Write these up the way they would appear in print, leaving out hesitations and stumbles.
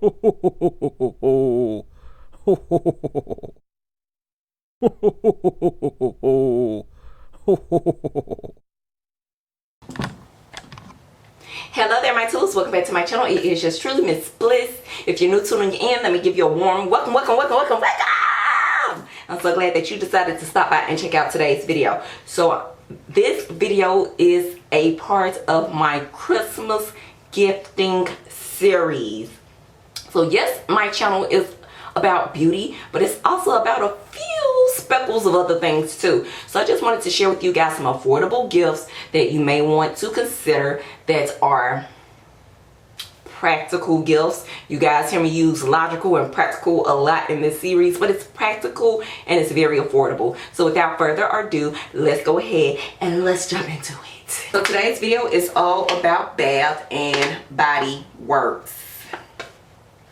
Hello there, my tools. Welcome back to my channel. It is just truly Miss Bliss. If you're new tuning in, let me give you a warm welcome. I'm so glad that you decided to stop by and check out today's video. So this video is a part of my Christmas gifting series. So yes, my channel is about beauty, but it's also about a few speckles of other things too. So I just wanted to share with you guys some affordable gifts that you may want to consider that are practical gifts. You guys hear me use logical and practical a lot in this series, but it's practical and it's very affordable. So without further ado, let's go ahead and let's jump into it. So today's video is all about Bath and Body Works.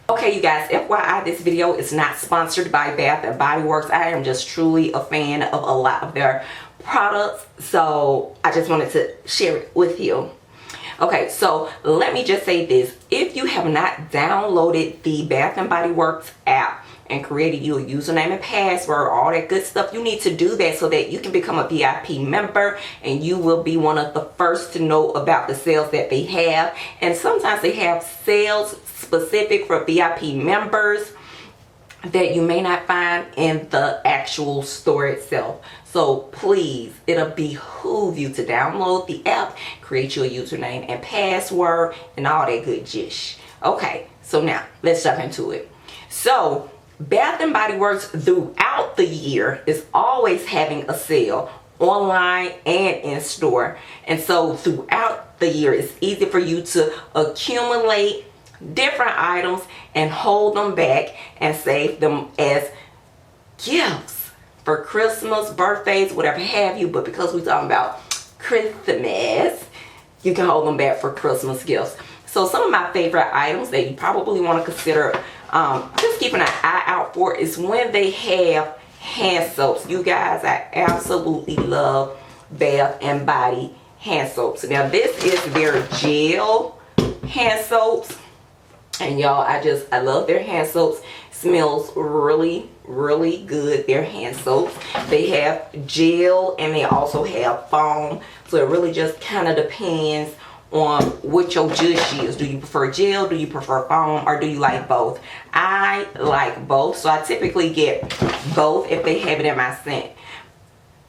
Okay, you guys, FYI, this video is not sponsored by Bath and Body Works. I am just truly a fan of a lot of their products, so I just wanted to share it with you. Okay, so let me just say this. If you have not downloaded the Bath and Body Works app and created you a username and password, all that good stuff, you need to do that so that you can become a VIP member and you will be one of the first to know about the sales that they have. And sometimes they have sales specific for VIP members that you may not find in the actual store itself. So please, it'll behoove you to download the app, create you a username and password and all that good jish. Okay, so now let's jump into it. So Bath and Body Works throughout the year is always having a sale online and in store. And so throughout the year, it's easy for you to accumulate different items and hold them back and save them as gifts for Christmas, birthdays, whatever have you. But because we're talking about Christmas, you can hold them back for Christmas gifts. So some of my favorite items that you probably want to consider just keeping an eye out for is when they have hand soaps. You guys, I absolutely love Bath and Body hand soaps. Now this is their gel hand soaps, and y'all, I love their hand soaps. Smells really good, their hand soaps. They have gel and they also have foam, so it really just kind of depends on what your judge is. Do you prefer gel, do you prefer foam, or do you like both? I like both, so I typically get both if they have it in my scent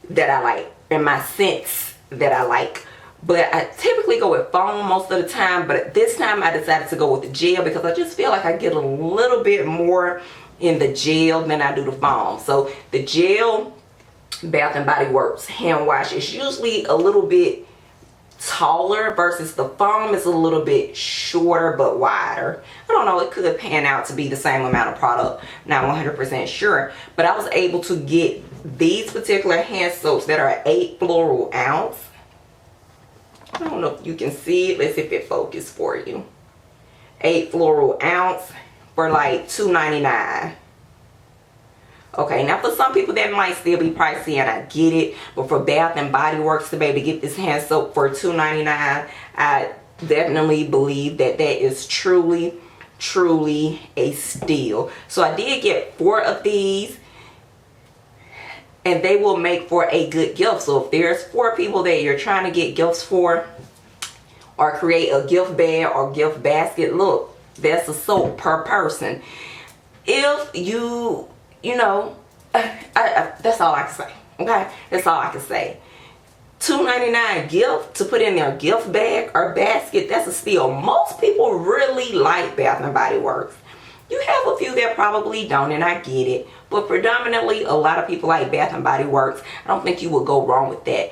that I like, in my scents that I like. But I typically go with foam most of the time, but this time I decided to go with the gel because I just feel like I get a little bit more in the gel than I do the foam. So the gel Bath and Body Works hand wash is usually a little bit taller versus the foam is a little bit shorter but wider. I don't know, it could pan out to be the same amount of product, not 100% sure, but I was able to get these particular hand soaps that are 8 floral ounce. I don't know if you can see it. Let's see if it focuses for you. 8 floral ounce for like $2.99. Okay, now for some people that might still be pricey, and I get it, but for Bath and Body Works to be able to get this hand soap for $2.99, I definitely believe that that is truly a steal. So I did get 4 of these, and they will make for a good gift. So if there's 4 people that you're trying to get gifts for or create a gift bag or gift basket, look, that's a soap per person. If you know, that's all I can say. Okay, that's all I can say. $2.99 gift to put in their gift bag or basket, that's a steal. Most people really like Bath and Body Works. You have a few that probably don't, and I get it, but predominantly a lot of people like Bath and Body Works. I don't think you would go wrong with that.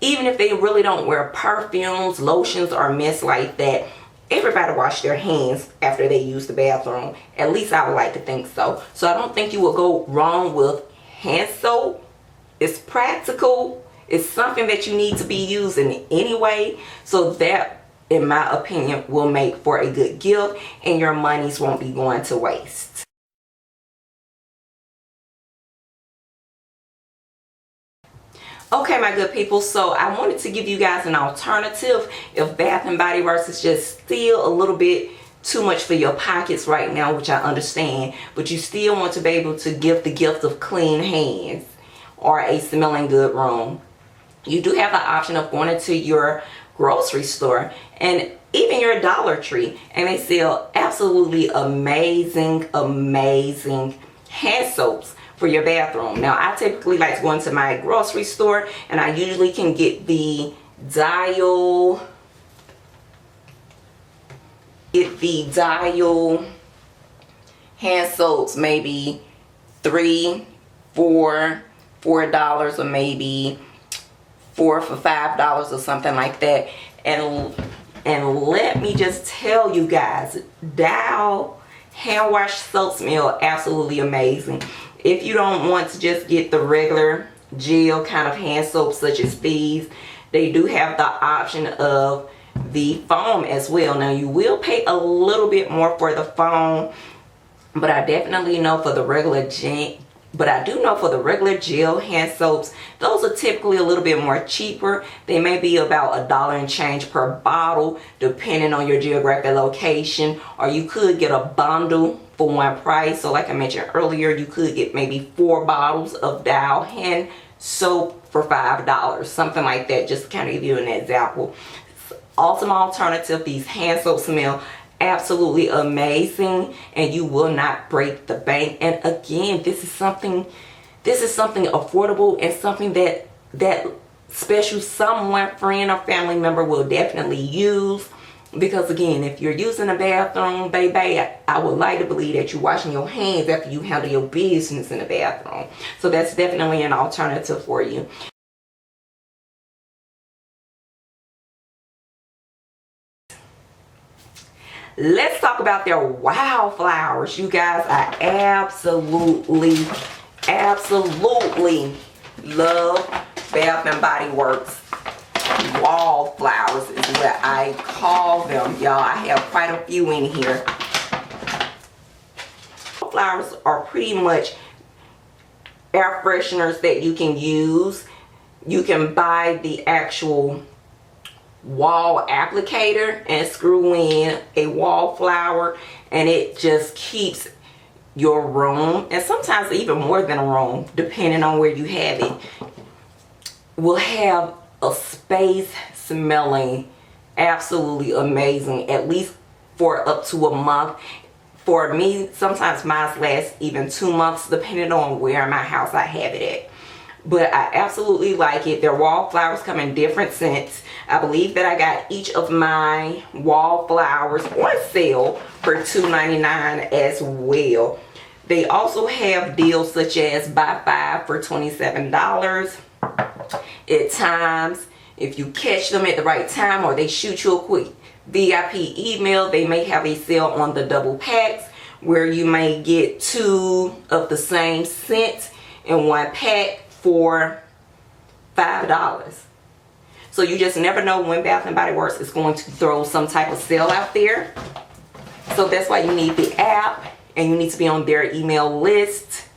Even if they really don't wear perfumes, lotions, or mist like that, everybody wash their hands after they use the bathroom. At least I would like to think so. So I don't think you will go wrong with hand soap. It's practical. It's something that you need to be using anyway. So that, in my opinion, will make for a good gift and your monies won't be going to waste. Okay, my good people, so I wanted to give you guys an alternative if Bath and Body Works is just still a little bit too much for your pockets right now, which I understand, but you still want to be able to give the gift of clean hands or a smelling good room, you do have the option of going into your grocery store and even your Dollar Tree, and they sell absolutely amazing hand soaps for your bathroom. Now, I typically like to go into my grocery store, and I usually can get the Dial hand soaps, maybe $3 for $4, or maybe 4 for $5 or something like that. And let me just tell you guys, Dial hand wash soap smell absolutely amazing. If you don't want to just get the regular gel kind of hand soap such as these, they do have the option of the foam as well. Now, you will pay a little bit more for the foam, but I definitely know for the regular gel hand soaps, those are typically a little bit more cheaper. They may be about $1 and change per bottle depending on your geographic location, or you could get a bundle for one price. So like I mentioned earlier, you could get maybe 4 bottles of Dial hand soap for $5, something like that, just to kind of give you an example. Awesome alternative. These hand soaps smell absolutely amazing, and you will not break the bank. And again, this is something affordable, and something that special someone, friend or family member will definitely use. Because again, if you're using a bathroom, baby, I would like to believe that you're washing your hands after you handle your business in the bathroom. So that's definitely an alternative for you. Let's talk about their Wildflowers. You guys, I absolutely love Bath and Body Works Wildflowers is what I call them, y'all. I have quite a few in here. Wildflowers are pretty much air fresheners that you can use. You can buy the actual wall applicator and screw in a wallflower, and it just keeps your room, and sometimes even more than a room depending on where you have it, will have a space smelling absolutely amazing, at least for up to a month. For me, sometimes mine lasts even 2 months depending on where in my house I have it at. But I absolutely like it. Their Wallflowers come in different scents. I believe that I got each of my Wallflowers on sale for $2.99 as well. They also have deals such as buy 5 for $27. At times, if you catch them at the right time, or they shoot you a quick VIP email, they may have a sale on the double packs where you may get 2 of the same scent in one pack for $5. So you just never know when Bath and Body Works is going to throw some type of sale out there. So that's why you need the app, and you need to be on their email list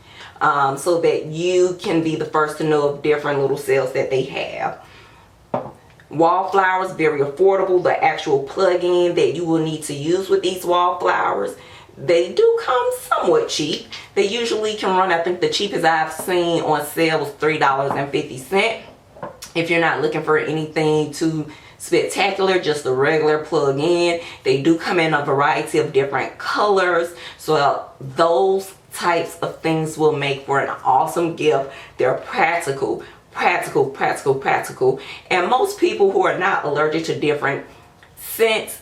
so that you can be the first to know of different little sales that they have. Wallflowers, very affordable. The actual plug-in that you will need to use with these Wallflowers, they do come somewhat cheap. They usually can run, I think the cheapest I've seen on sale was $3.50. If you're not looking for anything too spectacular, just a regular plug-in. They do come in a variety of different colors, so those types of things will make for an awesome gift. They're practical, and most people who are not allergic to different scents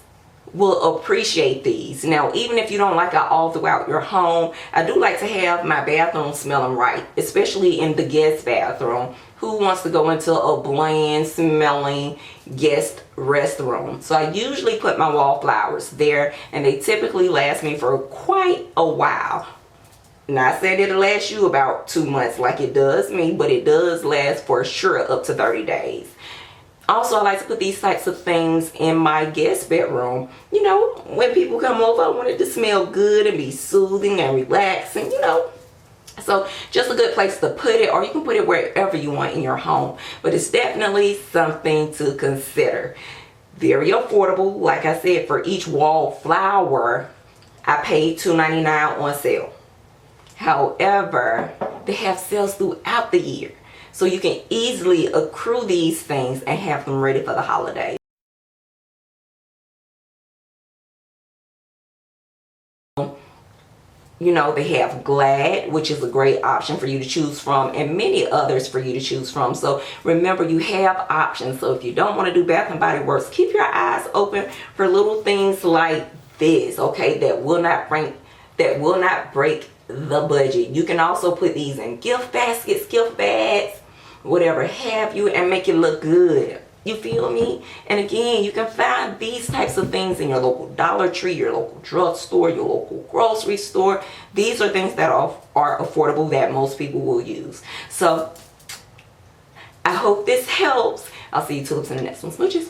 will appreciate these. Now, even if you don't like it all throughout your home, I do like to have my bathroom smelling right, especially in the guest bathroom. Who wants to go into a bland smelling guest restroom? So I usually put my Wallflowers there, and they typically last me for quite a while. Not saying it'll last you about 2 months like it does me, but it does last for sure up to 30 days. Also, I like to put these types of things in my guest bedroom. You know, when people come over, I want it to smell good and be soothing and relaxing, you know. So just a good place to put it, or you can put it wherever you want in your home. But it's definitely something to consider. Very affordable. Like I said, for each wallflower, I paid $2.99 on sale. However, they have sales throughout the year, so you can easily accrue these things and have them ready for the holidays. You know, they have Glad, which is a great option for you to choose from, and many others for you to choose from. So remember, you have options. So if you don't want to do Bath and Body Works, keep your eyes open for little things like this, okay, that will not break the budget. You can also put these in gift baskets, gift bags, whatever have you, and make it look good. You feel me? And again, you can find these types of things in your local Dollar Tree, your local drugstore, your local grocery store. These are things that are affordable that most people will use. So I hope this helps. I'll see you tulips in the next one. Smooches.